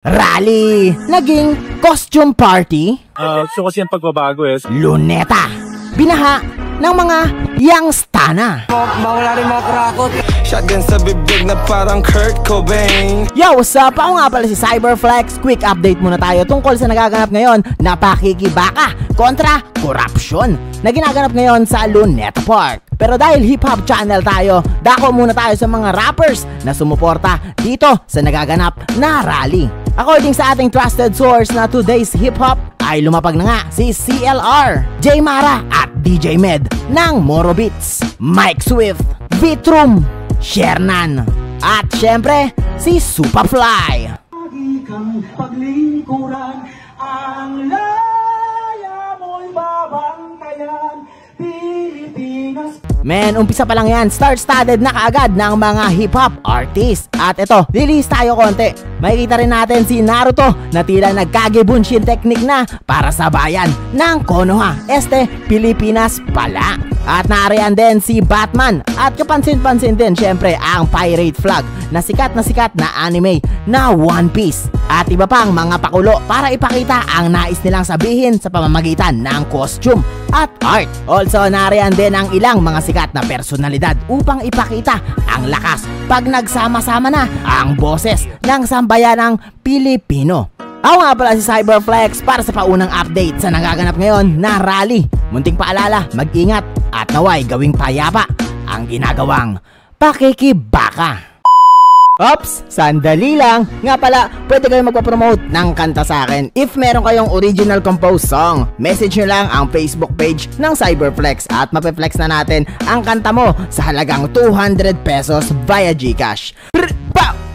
Rally, naging costume party, Gusto kasi yung pagbabago eh. luneta, binaha ng mga youngstana. Mawala rin mga krakot. Shotgun sa bibig na parang Kurt Cobain. Yo, what's up? Ako nga pala si Cyberflex. Quick update muna tayo tungkol sa nagaganap ngayon na pakikibaka kontra korupsyon na ginaganap ngayon sa Luneta Park. Pero dahil hip-hop channel tayo, dako muna tayo sa mga rappers na sumuporta dito sa nagaganap na rally. According sa ating trusted source na today's hip-hop, ay lumapag na nga si CLR, J Mara at DJ Med ng Moro Beats, Mike Swift, Beatroom, Shernan, at syempre si Supafly. Lagi kang paglingkuran, ang laya mo'y babantayan, Pilipinas. Men, umpisa pa lang yan, star-studded na kaagad ng mga hip-hop artists. At ito, lilis tayo konti. Makikita rin natin si Naruto na tila nagkage-bunshin technique na para sa bayan ng Konoha, Pilipinas pala. At naariyan din si Batman at kapansin-pansin din syempre ang pirate flag na sikat na anime na One Piece. At iba pang mga pakulo para ipakita ang nais nilang sabihin sa pamamagitan ng costume at art. Also, nariyan din ang ilang mga sikat na personalidad upang ipakita ang lakas pag nagsama-sama na ang boses ng sambayanang Pilipino. Ako nga pala si Cyberflex para sa paunang update sa nagaganap ngayon na rally. Munting paalala, mag-ingat at naway gawing payapa ang ginagawang pakikibaka. Ops, sandali lang. Nga pala, pwede kayong magpapromote ng kanta sa akin. If meron kayong original composed song, message nyo lang ang Facebook page ng Cyberflex at mapeflex na natin ang kanta mo sa halagang 200 pesos via GCash. Pow!